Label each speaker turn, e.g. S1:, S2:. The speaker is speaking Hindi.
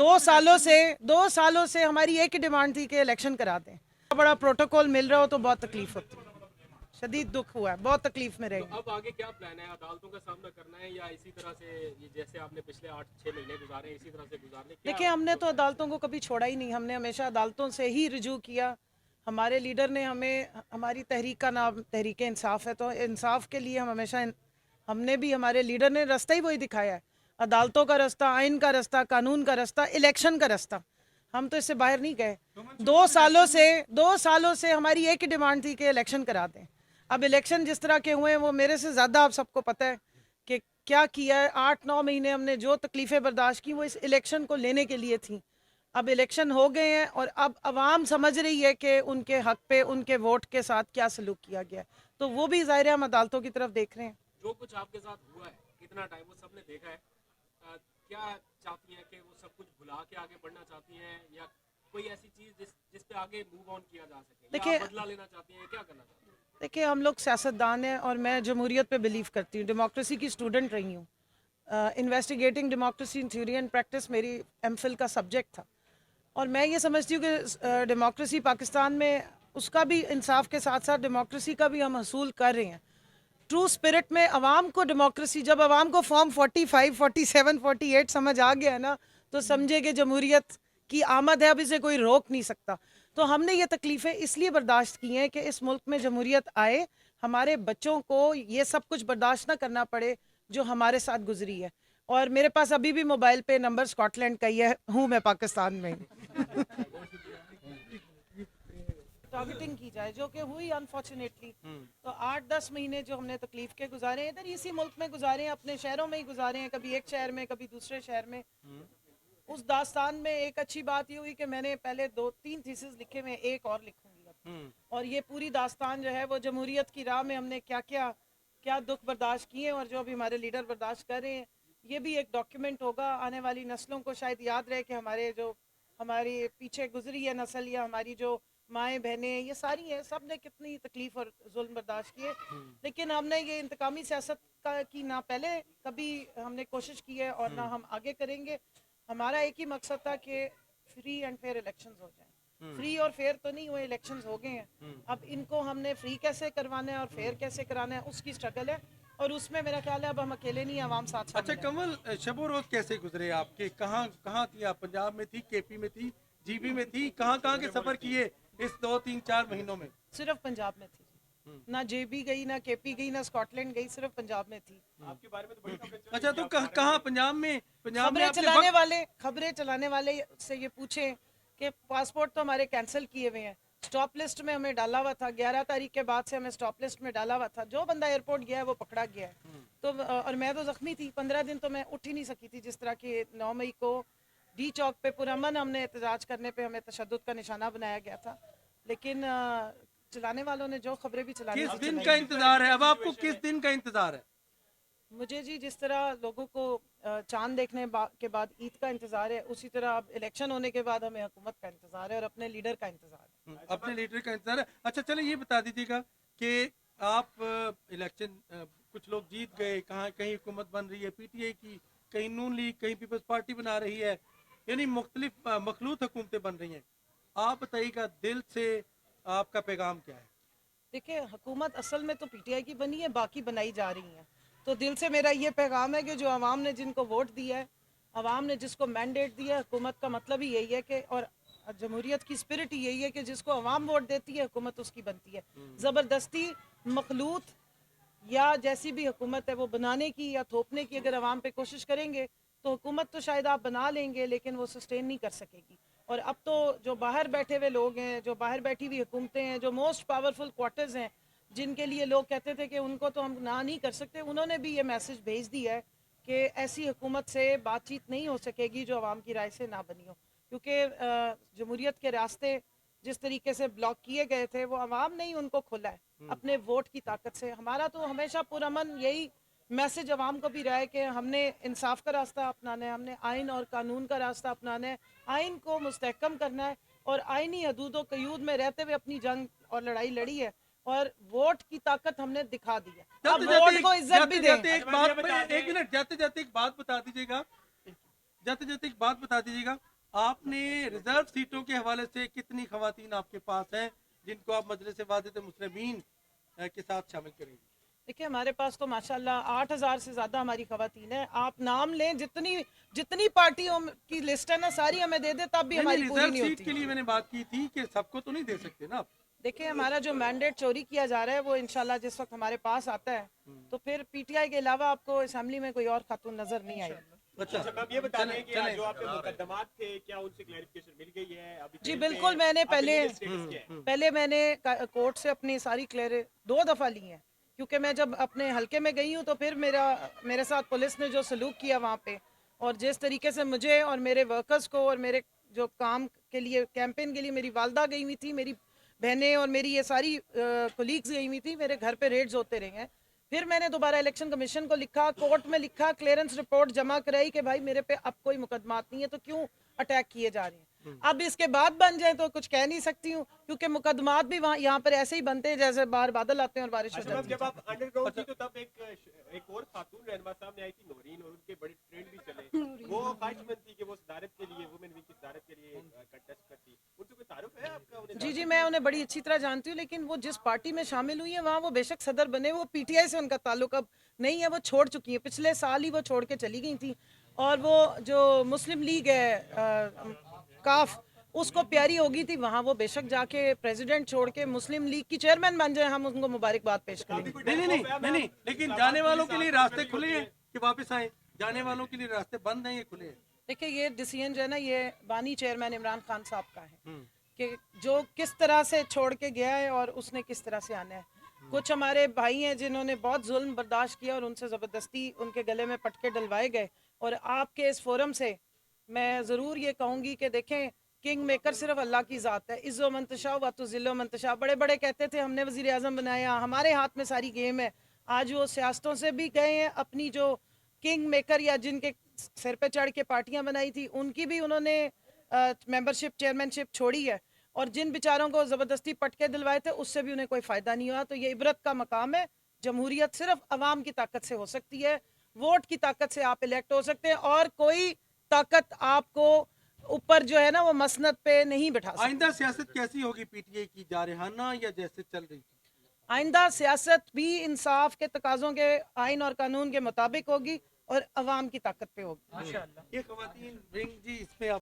S1: 2 सालों से हमारी एक ही डिमांड थी कि इलेक्शन करा दें। बड़ा प्रोटोकॉल मिल रहा हो तो बहुत तकलीफ होती है, शदीद दुख हुआ है, बहुत तकलीफ में रहे।
S2: तो अब आगे क्या प्लान है? अदालतों का सामना करना है या इसी तरह से जैसे आपने पिछले 8-6 महीने गुजारे इसी तरह से गुजारने?
S1: देखिए, हमने तो अदालतों को कभी छोड़ा ही नहीं, हमने हमेशा अदालतों से ही रिजू किया। हमारे लीडर ने हमें, हमारी तहरीक का नाम तहरीक इंसाफ है, तो इंसाफ के लिए हम हमेशा, हमने भी, हमारे लीडर ने रास्ता ही वही दिखाया है, अदालतों का रास्ता, आइन का रास्ता, कानून का रास्ता, इलेक्शन का रास्ता। हम तो इससे बाहर नहीं गए। 2 सालों से हमारी एक ही डिमांड थी कि इलेक्शन करा दें। अब इलेक्शन जिस तरह के हुए हैं वो मेरे से ज़्यादा आप सबको पता है कि क्या किया है। 8-9 महीने हमने जो तकलीफ़ें बर्दाश्त की वो इस इलेक्शन को लेने के लिए थी। अब इलेक्शन हो गए हैं और अब आवाम समझ रही है कि उनके हक पे उनके वोट के साथ क्या सलूक किया गया है, तो वो भी ज़ाहिर है हम अदालतों की तरफ देख रहे हैं।
S2: जो कुछ आपके साथ हुआ है इतना टाइम वो सबने देखा है, क्या चाहती हैं कि वो सब कुछ भुला के आगे बढ़ना चाहती हैं या कोई ऐसी चीज जिस पे आगे मूव ऑन किया जा सके?
S1: देखिए,
S2: या बदला लेना चाहती हैं, क्या करना चाहती हैं?
S1: देखिए, हम लोग सियासतदान हैं और मैं जमहूरियत पे बिलीव करती हूँ, डेमोक्रेसी की स्टूडेंट रही हूँ। Investigating democracy in theory and practice मेरी एमफिल का सब्जेक्ट था और मैं ये समझती हूँ कि डेमोक्रेसी पाकिस्तान में उसका भी इंसाफ के साथ साथ डेमोक्रेसी का भी हम हसूल कर रहे हैं। ट्रू स्पिरिट में अवाम को डेमोक्रेसी, जब अवाम को फॉर्म 45, 47, 48 समझ आ गया ना, तो समझे कि जमहूरियत की आमद है, अब इसे कोई रोक नहीं सकता। तो हमने ये तकलीफ़ें इसलिए बर्दाश्त की हैं कि इस मुल्क में जमहूरियत आए, हमारे बच्चों को ये सब कुछ बर्दाश्त ना करना पड़े जो हमारे साथ गुजरी है। और मेरे पास अभी भी मोबाइल पे नंबर स्कॉटलैंड का ही है, हूँ मैं पाकिस्तान में। टारगेटिंग की जाए जो कि हुई अनफॉर्चुनेटली। तो 8-10 महीने जो हमने तकलीफ के गुजारे हैं, इधर इसी मुल्क में गुजारे हैं, अपने शहरों में ही गुजारे हैं, कभी एक शहर में कभी दूसरे शहर में। उस दास्तान में एक अच्छी बात ये हुई कि मैंने पहले 2-3 थीसिस लिखे हुए, एक और लिखूंगी अब। और ये पूरी दास्तान जो है वो जमहूरियत की राह में हमने क्या क्या क्या दुख बर्दाश्त किए और जो अभी हमारे लीडर बर्दाश्त कर रहे हैं, ये भी एक डॉक्यूमेंट होगा। आने वाली नस्लों को शायद याद रहे कि हमारे पीछे गुजरी है नस्ल या हमारी जो माएँ बहनें ये सारी हैं, सब ने कितनी तकलीफ और जुल्म बर्दाश्त किए। लेकिन हमने ये इंतकामी सियासत का की ना पहले कभी हमने कोशिश की है और ना हम आगे करेंगे। हमारा एक ही मकसद था कि फ्री एंड फेयर इलेक्शंस हो जाएं। फ्री और फेयर तो नहीं हुए, इलेक्शंस हो गए हैं। अब इनको हमने फ्री कैसे करवाना है और फेयर कैसे कराना है उसकी स्ट्रगल है और उसमें मेरा ख्याल है अब हम अकेले नहीं, आवाम साथ।
S3: अच्छा कमल, शबो रोज कैसे गुजरे आपके? कहाँ कहाँ थी आप? पंजाब में थी, केपी में थी, जीबी में थी, कहाँ कहाँ के सफर किए इस 2-3-4 महीनों में?
S1: सिर्फ पंजाब में थी, ना जेबी गई, ना केपी गई, ना स्कॉटलैंड गई, सिर्फ पंजाब में थी।
S3: आपके बारे में तो बड़ी अच्छा, तो कहाँ पंजाब में?
S1: खबरें चलाने वाले से ये पूछे कि पासपोर्ट तो हमारे कैंसिल किए हुए हैं, स्टॉप लिस्ट में हमें डाला हुआ था, 11 तारीख के बाद से हमें स्टॉप लिस्ट में डाला हुआ था, जो बंदा एयरपोर्ट गया है वो पकड़ा गया है। तो और मैं तो जख्मी थी, 15 दिन तो मैं उठ ही नहीं सकी थी। जिस तरह की 9 मई को डी चौक पे पुरअमन हमने एहतजाज करने पे हमें तशद्दुद का निशाना बनाया गया था, लेकिन चलाने वालों ने जो खबरें भी चलानी,
S3: किस दिन का इंतजार है अब आपको? किस दिन का इंतजार है?
S1: मुझे जी जिस तरह लोगों को चांद देखने के बाद ईद का इंतजार है, उसी तरह अब इलेक्शन होने के बाद हमें हुकूमत का इंतजार है और अपने लीडर का इंतजार है।
S3: अपने लीडर का इंतजार है। अच्छा चलो ये बता दीजिएगा कि आप इलेक्शन, कुछ लोग जीत गए, कहाँ कहीं हुकूमत बन रही है पीटीआई की, कहीं नून लीग, कहीं पीपल्स पार्टी बना रही है, यानी मुख्तलिफ मखलूत हुकूमतें बन रही हैं। आप बताइएगा दिल से आपका पैगाम क्या है?
S1: देखिए, हुकूमत असल में तो पीटीआई की बनी है, बाकी बनाई जा रही हैं। तो दिल से मेरा ये पैगाम है कि जो आवाम ने जिनको वोट दिया है, आवाम ने जिसको मैंडेट दिया है, हुकूमत का मतलब ही यही है कि, और जमहूरियत की स्पिरिट ही यही है कि जिसको आवाम वोट देती है हुकूमत उसकी बनती है। ज़बरदस्ती मखलूत या जैसी भी हुकूमत है वो बनाने की या थोपने की अगर आवाम पे कोशिश करेंगे तो हुकूमत तो शायद आप बना लेंगे लेकिन वो सस्टेन नहीं कर सकेगी। और अब तो जो बाहर बैठे हुए लोग हैं, जो बाहर बैठी हुई हुकूमतें हैं, जो मोस्ट पावरफुल क्वार्टर्स हैं, जिनके लिए लोग कहते थे कि उनको तो हम ना नहीं कर सकते, उन्होंने भी ये मैसेज भेज दिया है कि ऐसी हुकूमत से बातचीत नहीं हो सकेगी जो आवाम की राय से ना बनी हो। क्योंकि जमहूरियत के रास्ते जिस तरीके से ब्लॉक किए गए थे वो आवाम ने ही उनको खोला है अपने वोट की ताकत से। हमारा तो हमेशा पुरअमन यही मैसेज आवाम को भी रहा है कि हमने इंसाफ का रास्ता अपनाना है, हमने आइन और कानून का रास्ता अपनाना है, आइन को मुस्तहकम करना है और आइनी हदूद कयूद में रहते हुए अपनी जंग और लड़ाई लड़ी है और वोट की ताकत हमने दिखा दी है। अब वोट को इज्जत भी दें।
S3: एक मिनट, जाते जाते एक बात बता दीजिएगा, जाते जाते एक बात बता दीजिएगा आपने रिजर्व सीटों के हवाले से कितनी खवातीन आपके पास हैं जिनको आप मजलिस वाहिदत मुस्लिमीन के साथ शामिल करेंगे?
S1: देखिए हमारे पास तो माशाल्लाह 8,000 से ज्यादा हमारी खवातीन है। आप नाम लें, जितनी जितनी पार्टियों की लिस्ट है ना, सारी हमें दे दे तब भी हमारी पूरी
S3: रिजर्व
S1: नहीं
S3: सीट
S1: होती।
S3: के लिए मैंने बात की थी कि सबको तो नहीं दे सकते ना आप।
S1: देखिए हमारा जो मैंडेट चोरी किया जा रहा है वो इंशाल्लाह जिस वक्त हमारे पास आता है तो फिर पीटीआई के अलावा आपको असेंबली में कोई और खातून नजर नहीं आई।
S3: अच्छा,
S4: अब ये बता दें कि
S3: चलें।
S4: जो आपके मुकदमात थे क्या उनसे क्लैरिफिकेशन मिल गई है अभी?
S1: जी
S4: जेल
S1: बिल्कुल,
S4: में
S1: मैंने
S4: आपका
S1: पहले
S4: legal status क्या है?
S1: मैंने कोर्ट से अपनी सारी क्लियर 2 दफ़ा ली हैं, क्योंकि मैं जब अपने हलके में गई हूँ तो फिर मेरे साथ पुलिस ने जो सलूक किया वहाँ पे, और जिस तरीके से मुझे और मेरे वर्कर्स को और मेरे जो काम के लिए कैंपेन के लिए मेरी वालदा गई हुई थी, मेरी बहनें और मेरी ये सारी कोलीग्स गई हुई थी, मेरे घर पे रेड्स होते रहे हैं। फिर मैंने दोबारा इलेक्शन कमीशन को लिखा, कोर्ट में लिखा, क्लियरेंस रिपोर्ट जमा कराई कि भाई मेरे पे अब कोई मुकदमात नहीं है तो क्यों अटैक किए जा रहे हैं। अब इसके बाद बन जाए तो कुछ कह नहीं सकती हूँ, क्योंकि मुकदमात भी वहाँ यहाँ पर ऐसे ही बनते हैं जैसे बाहर बादल आते हैं और बारिश हो
S4: अच्छा मैम,
S1: जाती है।
S4: जब आप अंडरग्राउंड थी तो तब एक और खातून रहनुमा सामने आई थी, नौरीन, और उनके बड़े ट्रेंड भी चले। वो ख्वाहिशमंद थी कि वो सदारत के लिए, वुमेन विंग की सदारत के लिए कंटेस्ट करती। उनसे कोई तारुफ है आपका? उन्हें
S1: जी जी, मैं उन्हें बड़ी अच्छी तरह जानती हूँ, लेकिन वो जिस पार्टी में शामिल हुई है वहाँ वो बेशक सदर बने, वो पीटीआई से उनका ताल्लुक अब नहीं है, वो छोड़ चुकी है, पिछले साल ही वो छोड़ के चली गई थी। और वो जो मुस्लिम लीग है काफ, उसको प्यारी होगी थी, वहाँ वो बेशक जाके प्रेसिडेंट छोड़ के मुस्लिम लीग की चेयरमैन बन जाए, हम उनको मुबारकबाद पेश करेंगे।
S3: नहीं, लेकिन जाने वालों के लिए रास्ते खुले हैं कि वापस आए? जाने वालों के लिए रास्ते बंद हैं, ये खुले हैं?
S1: देखिए ये डिसीजन जो है ना, ये बानी चेयरमैन इमरान खान साहब का है कि जो किस तरह से छोड़ के गया है और उसने किस तरह से आना है। कुछ हमारे भाई हैं जिन्होंने बहुत जुल्म बर्दाश्त किया और उनसे ज़बरदस्ती उनके गले में पटके डलवाए गए, और आपके इस फोरम से मैं ज़रूर ये कहूँगी कि देखें, किंग मेकर सिर्फ अल्लाह की ज़ात है। इज़्ज़ो मंतशा व तो ज़िल्लो मंतशा। बड़े बड़े कहते थे हमने वज़ीर आज़म बनाया, हमारे हाथ में सारी गेम है। आज वो सियासतों से भी गए हैं, अपनी जो किंग मेकर या जिनके सिर पे चढ़ के पार्टियां बनाई थी उनकी भी उन्होंने मेंबरशिप चेयरमैनशिप छोड़ी है, और जिन बेचारों को ज़बरदस्ती पटके दिलवाए थे उससे भी उन्हें कोई फ़ायदा नहीं हुआ। तो ये इबरत का मकाम है। जमहूरियत सिर्फ अवाम की ताकत से हो सकती है, वोट की ताकत से आप इलेक्ट हो सकते हैं, और कोई ताकत आपको ऊपर जो है ना वो मसनद पे नहीं बिठा सकती।
S3: आइंदा सियासत कैसी होगी पीटीआई की, जारहाना या जैसे चल रही?
S1: आइंदा सियासत भी इंसाफ के तकाजों के, आइन और कानून के मुताबिक होगी और अवाम की ताकत पे होगी।
S3: ये खवातीन विंग जी, इसमें आप